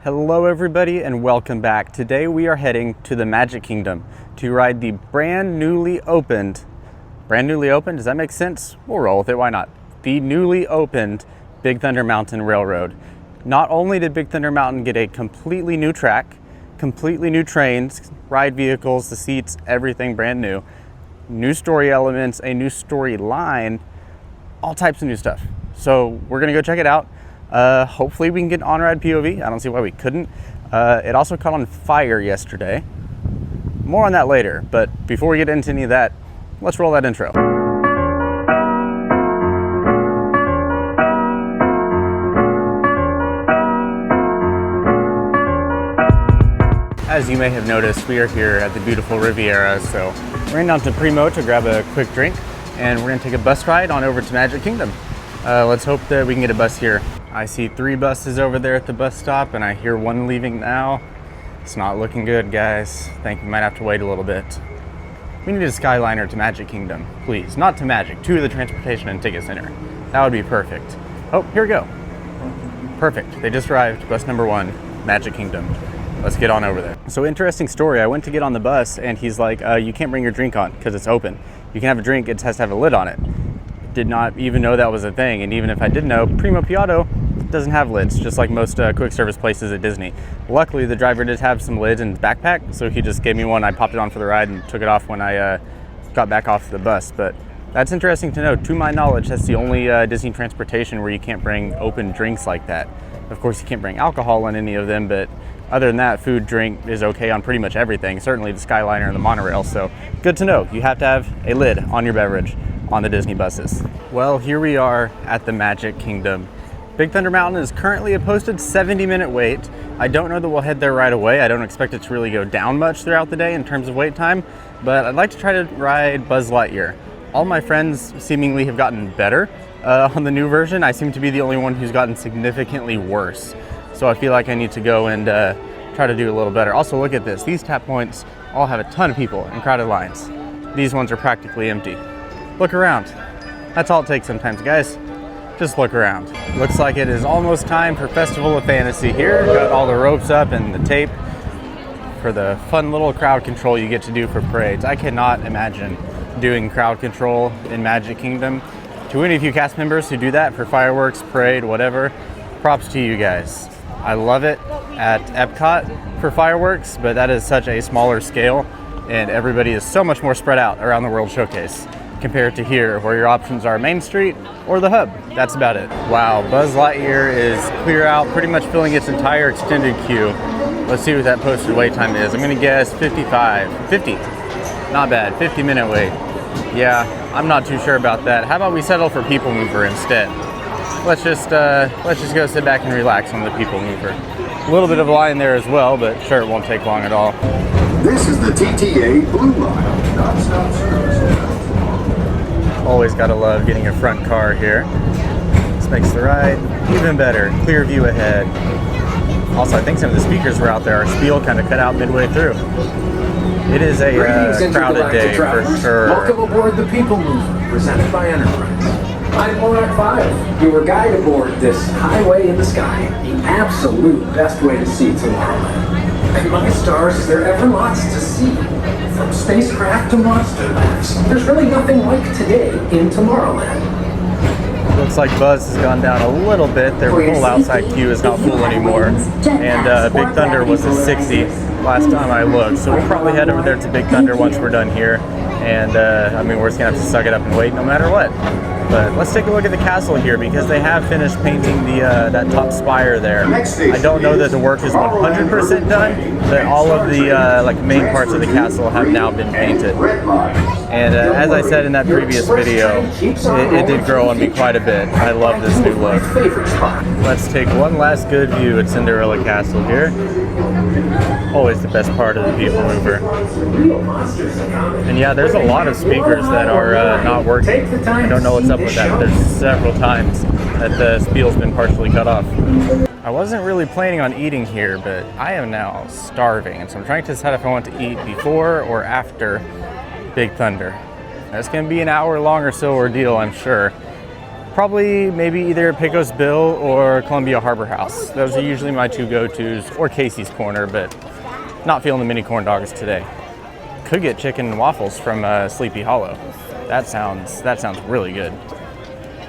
Hello everybody and welcome back. Today we are heading to the Magic Kingdom to ride the brand newly opened, does that make sense? We'll roll with it, why not? The newly opened Big Thunder Mountain Railroad. Not only did Big Thunder Mountain get a completely new track, completely new trains, ride vehicles, the seats, everything brand new. New story elements, a new storyline, all types of new stuff. So we're gonna go check it out. Hopefully we can get on-ride POV. I don't see why we couldn't. It also caught on fire yesterday. More on that later, but before we get into any of that, let's roll that intro. As you may have noticed, we are here at the beautiful Riviera, so we're heading down to Primo to grab a quick drink, and we're gonna take a bus ride on over to Magic Kingdom. Let's hope that we can get a bus here. I see 3 buses over there at the bus stop, and I hear 1 leaving now. It's not looking good, guys. I think we might have to wait a little bit. We need a Skyliner to Magic Kingdom, please. Not to Magic, to the Transportation and Ticket Center. That would be perfect. Oh, here we go. Perfect. They just arrived. Bus number 1, Magic Kingdom. Let's get on over there. So interesting story. I went to get on the bus, and he's like, you can't bring your drink on because it's open. You can have a drink, it has to have a lid on it. Did not even know that was a thing, and even if I did know, Primo Piatto doesn't have lids, just like most quick service places at Disney. Luckily, the driver did have some lids in his backpack, so he just gave me one. I popped it on for the ride and took it off when I got back off the bus. But that's interesting to know. To my knowledge, that's the only Disney transportation where you can't bring open drinks like that. Of course, you can't bring alcohol on any of them, but other than that, food, drink is okay on pretty much everything, certainly the Skyliner and the monorail. So good to know. You have to have a lid on your beverage on the Disney buses. Well, here we are at the Magic Kingdom. Big Thunder Mountain is currently a posted 70-minute wait. I don't know that we'll head there right away. I don't expect it to really go down much throughout the day in terms of wait time, but I'd like to try to ride Buzz Lightyear. All my friends seemingly have gotten better on the new version. I seem to be the only one who's gotten significantly worse. So I feel like I need to go and try to do a little better. Also, look at this. These tap points all have a ton of people in crowded lines. These ones are practically empty. Look around. That's all it takes sometimes, guys. Just look around. Looks like it is almost time for Festival of Fantasy here. Got all the ropes up and the tape for the fun little crowd control you get to do for parades. I cannot imagine doing crowd control in Magic Kingdom. To any of you cast members who do that for fireworks, parade, whatever, props to you guys. I love it at Epcot for fireworks, but that is such a smaller scale, and everybody is so much more spread out around the World Showcase compared to here, where your options are Main Street or the Hub. That's about it. Wow, Buzz Lightyear is clear out, pretty much filling its entire extended queue. Let's see what that posted wait time is. I'm gonna guess 50, not bad, 50-minute wait. Yeah, I'm not too sure about that. How about we settle for People Mover instead? Let's just go sit back and relax on the People Mover. A little bit of a line there as well, but sure, it won't take long at all. This is the TTA Blue Line. Non-stop service. Always gotta love getting a front car here. This makes the ride even better. Clear view ahead. Also, I think some of the speakers were out there. Our spiel kind of cut out midway through. It is a crowded day for sure. Welcome aboard the People Mover, presented by Enterprise. I'm Monarch 5, your guide aboard this highway in the sky. The absolute best way to see Tomorrowland. And my stars, is there ever lots to see? From spacecraft to monster labs, there's really nothing like today in Tomorrowland. Looks like Buzz has gone down a little bit. Their full outside queue is not full anymore. And Big Thunder was a 60 last time I looked. So we'll probably head over there to Big Thunder once we're done here. And I mean, we're just gonna have to suck it up and wait no matter what. But let's take a look at the castle here, because they have finished painting the that top spire there. I don't know that the work is 100% done, but all of the like main parts of the castle have now been painted. And as I said in that previous video, it did grow on me quite a bit. I love this new look. Let's take one last good view at Cinderella Castle here. Always the best part of the People Mover. And yeah, there's a lot of speakers that are not working. I don't know what's up with that, but there's several times that the spiel's been partially cut off. I wasn't really planning on eating here, but I am now starving, and so I'm trying to decide if I want to eat before or after Big Thunder. That's gonna be an hour long or so ordeal, I'm sure. Probably maybe either Pecos Bill or Columbia Harbor House. Those are usually my two go-tos, or Casey's Corner, but not feeling the mini corn dogs today. Could get chicken and waffles from Sleepy Hollow. That sounds really good.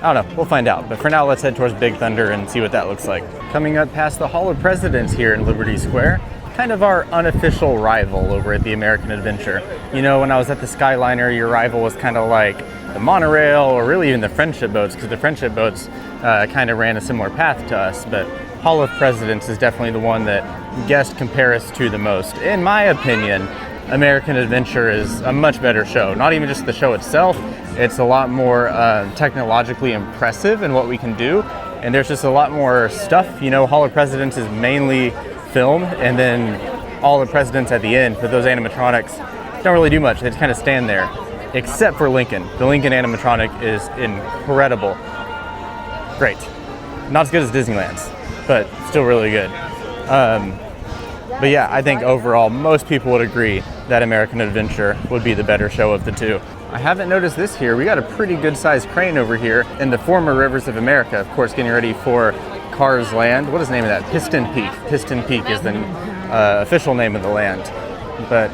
I don't know, we'll find out. But for now, let's head towards Big Thunder and see what that looks like. Coming up past the Hall of Presidents here in Liberty Square, kind of our unofficial rival over at the American Adventure. You know, when I was at the Skyliner, your rival was kind of like the monorail or really even the friendship boats, because the friendship boats kind of ran a similar path to us. But Hall of Presidents is definitely the one that guests compare us to the most. In my opinion, American Adventure is a much better show. Not even just the show itself, it's a lot more technologically impressive in what we can do. And there's just a lot more stuff. You know, Hall of Presidents is mainly film, and then all the presidents at the end, but those animatronics don't really do much. They just kind of stand there, except for Lincoln. The Lincoln animatronic is incredible. Great. Not as good as Disneyland's, but still really good. But yeah, I think overall, most people would agree that American Adventure would be the better show of the two. I haven't noticed this here. We got a pretty good sized crane over here in the former Rivers of America, of course, getting ready for Cars Land. What is the name of that? Piston Peak. Piston Peak is the official name of the land. But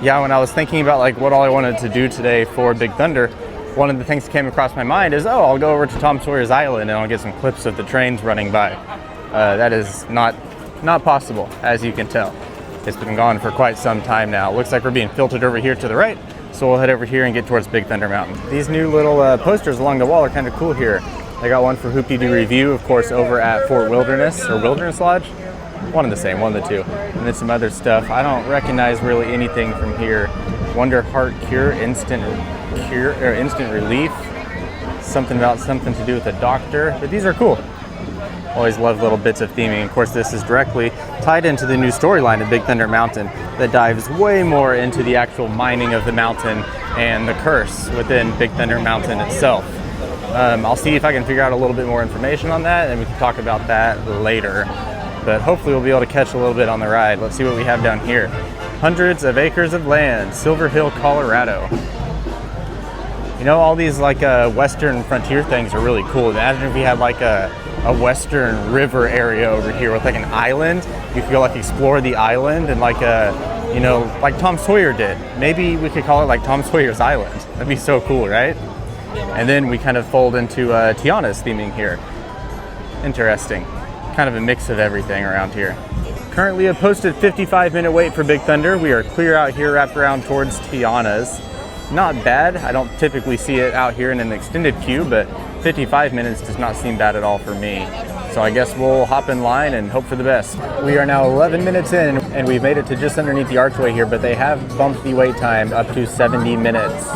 yeah, when I was thinking about like what all I wanted to do today for Big Thunder, one of the things that came across my mind is, oh, I'll go over to Tom Sawyer's Island and I'll get some clips of the trains running by. That is not possible, as you can tell. It's been gone for quite some time now. Looks like we're being filtered over here to the right, so we'll head over here and get towards Big Thunder Mountain. These new little posters along the wall are kind of cool here. I got one for Hoopty Doo Review, of course, over at Fort Wilderness, or Wilderness Lodge. One of the same, one of the two. And then some other stuff. I don't recognize really anything from here. Wonder Heart Cure, instant relief. Something about something to do with a doctor, but these are cool. Always love little bits of theming. Of course, this is directly tied into the new storyline of Big Thunder Mountain that dives way more into the actual mining of the mountain and the curse within Big Thunder Mountain itself. I'll see if I can figure out a little bit more information on that, and we can talk about that later. But hopefully we'll be able to catch a little bit on the ride. Let's see what we have down here. Hundreds of acres of land, Silver Hill, Colorado. You know, all these like Western frontier things are really cool. Imagine if we had like a Western river area over here with like an island. You could go like explore the island and like you know, like Tom Sawyer did. Maybe we could call it like Tom Sawyer's Island. That'd be so cool, right? And then we kind of fold into Tiana's theming here. Interesting. Kind of a mix of everything around here. Currently a posted 55-minute wait for Big Thunder. We are clear out here, wrapped around towards Tiana's. Not bad. I don't typically see it out here in an extended queue, but 55 minutes does not seem bad at all for me. So I guess we'll hop in line and hope for the best. We are now 11 minutes in and we've made it to just underneath the archway here, but they have bumped the wait time up to 70 minutes.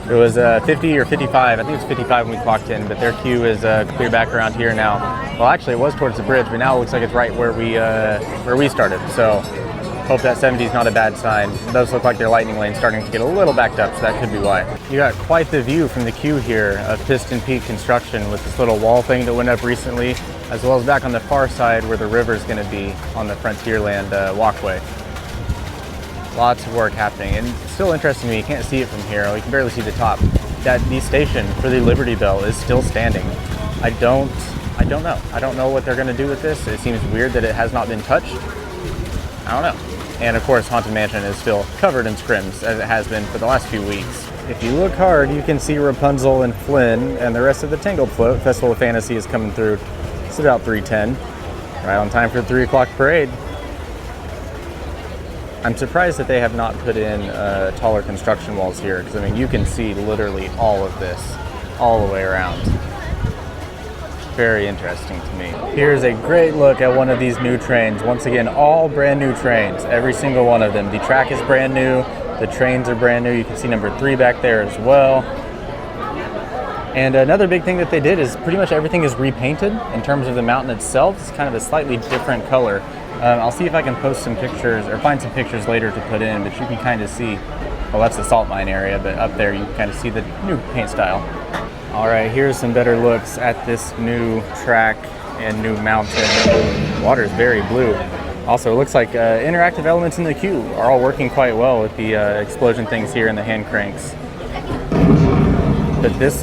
It was 50 or 55, I think it's 55 when we clocked in, but their queue is clear back around here now. Well, actually it was towards the bridge, but now it looks like it's right where we started. So hope that 70 is not a bad sign. It does look like their lightning lane's starting to get a little backed up, so that could be why. You got quite the view from the queue here of Piston Peak construction with this little wall thing that went up recently, as well as back on the far side where the river's gonna be on the Frontierland walkway. Lots of work happening, and it's still interesting to me, you can't see it from here, you can barely see the top, that the station for the Liberty Bell is still standing. I don't know. I don't know what they're gonna do with this. It seems weird that it has not been touched. I don't know. And of course, Haunted Mansion is still covered in scrims, as it has been for the last few weeks. If you look hard, you can see Rapunzel and Flynn, and the rest of the Tangled Float. Festival of Fantasy is coming through. It's about 3:10, right on time for the 3 o'clock parade. I'm surprised that they have not put in taller construction walls here, because I mean, you can see literally all of this, all the way around. Very interesting to me. Here's a great look at one of these new trains. Once again, all brand new trains, every single one of them. The track is brand new, the trains are brand new. You can see number 3 back there as well. And another big thing that they did is pretty much everything is repainted in terms of the mountain itself. It's kind of a slightly different color. I'll see if I can post some pictures or find some pictures later to put in, but you can kind of see, well, that's the salt mine area, but up there you can kind of see the new paint style. All right, here's some better looks at this new track and new mountain. Water is very blue. Also, it looks like interactive elements in the queue are all working quite well with the explosion things here and the hand cranks. But this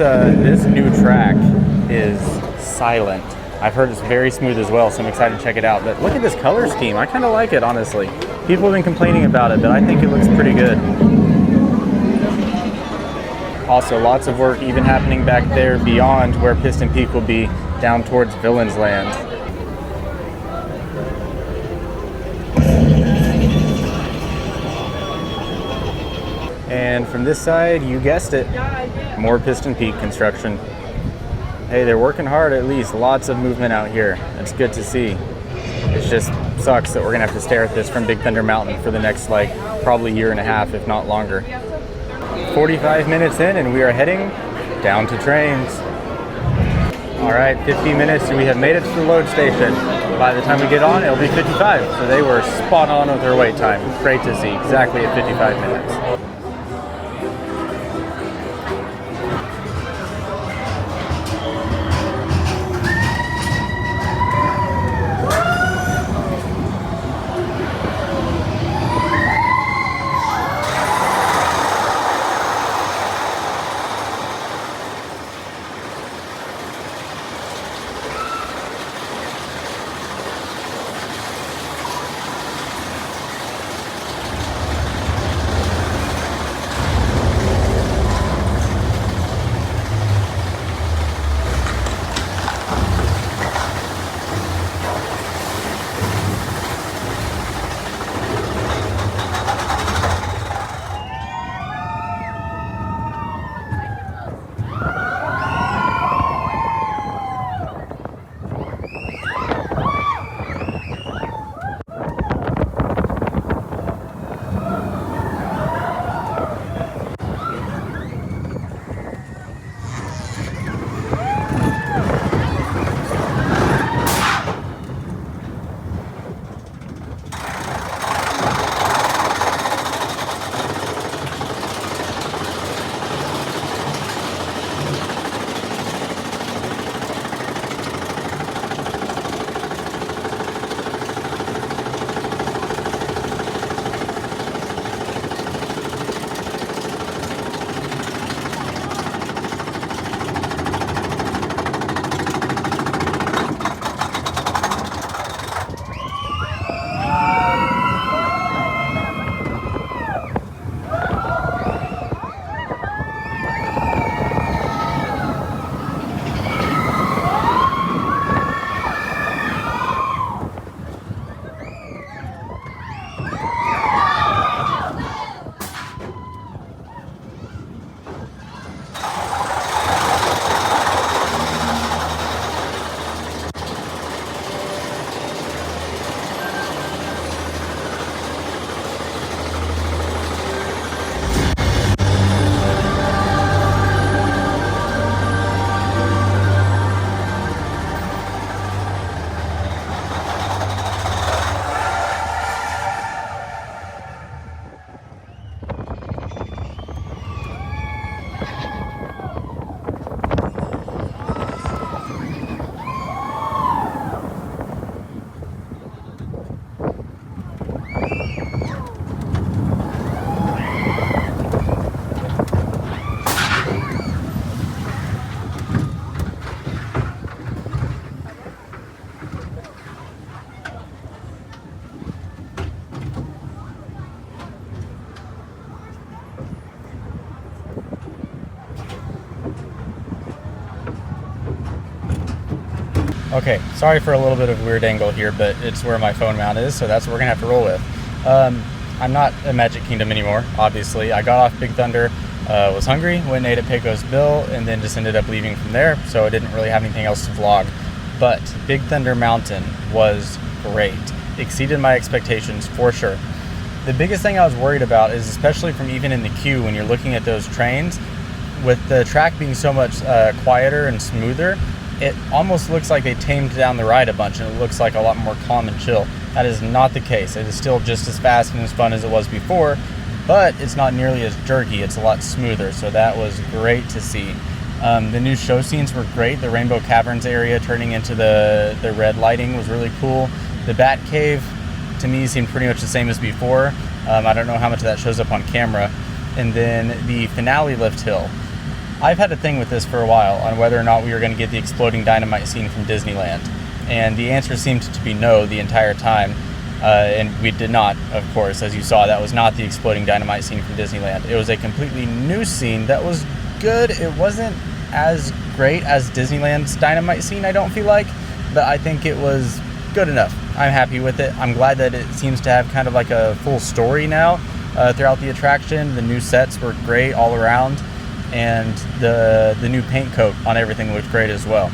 new track is silent. I've heard it's very smooth as well, so I'm excited to check it out. But look at this color scheme. I kind of like it, honestly. People have been complaining about it, but I think it looks pretty good. Also, lots of work even happening back there beyond where Piston Peak will be, down towards Villains Land. And from this side, you guessed it, more Piston Peak construction. Hey, they're working hard at least. Lots of movement out here. It's good to see. It just sucks that we're gonna have to stare at this from Big Thunder Mountain for the next, like, probably year and a half, if not longer. 45 minutes in and we are heading down to trains. All right, 50 minutes and we have made it to the load station. By the time we get on, it'll be 55. So they were spot on with their wait time. Great to see, exactly at 55 minutes. Okay, sorry for a little bit of weird angle here, but it's where my phone mount is, so that's what we're gonna have to roll with. I'm not at Magic Kingdom anymore, obviously. I got off Big Thunder, was hungry, went and ate at Pecos Bill, and then just ended up leaving from there, so I didn't really have anything else to vlog. But Big Thunder Mountain was great. Exceeded my expectations for sure. The biggest thing I was worried about is, especially from even in the queue when you're looking at those trains, with the track being so much quieter and smoother, it almost looks like they tamed down the ride a bunch and it looks like a lot more calm and chill. That is not the case. It is still just as fast and as fun as it was before, but it's not nearly as jerky. It's a lot smoother, so that was great to see. The new show scenes were great. The Rainbow Caverns area turning into the red lighting was really cool. The Bat Cave, to me, seemed pretty much the same as before. I don't know how much of that shows up on camera. And then the finale lift hill. I've had a thing with this for a while on whether or not we were going to get the exploding dynamite scene from Disneyland. And the answer seemed to be no the entire time. And we did not, of course, as you saw. That was not the exploding dynamite scene from Disneyland. It was a completely new scene that was good. It wasn't as great as Disneyland's dynamite scene, I don't feel like, but I think it was good enough. I'm happy with it. I'm glad that it seems to have kind of like a full story now throughout the attraction. The new sets were great all around, and the new paint coat on everything looked great as well.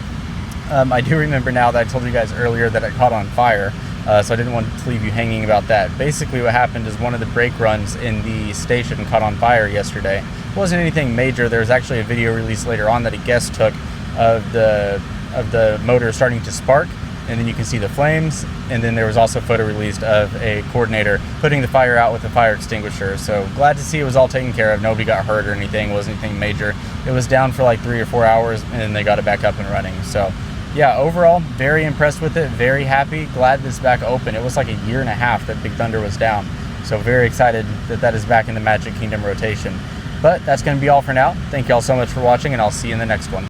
I do remember now that I told you guys earlier that it caught on fire, so I didn't want to leave you hanging about that. Basically what happened is one of the brake runs in the station caught on fire yesterday. It wasn't anything major. There was actually a video released later on that a guest took of the motor starting to spark, and then you can see the flames, and then there was also a photo released of a coordinator putting the fire out with a fire extinguisher. So glad to see it was all taken care of. Nobody got hurt or anything. It wasn't anything major. It was down for like 3 or 4 hours, and then they got it back up and running. So yeah, overall, very impressed with it, very happy, glad that it's back open. It was like a year and a half that Big Thunder was down. So very excited that that is back in the Magic Kingdom rotation. But that's going to be all for now. Thank you all so much for watching, and I'll see you in the next one.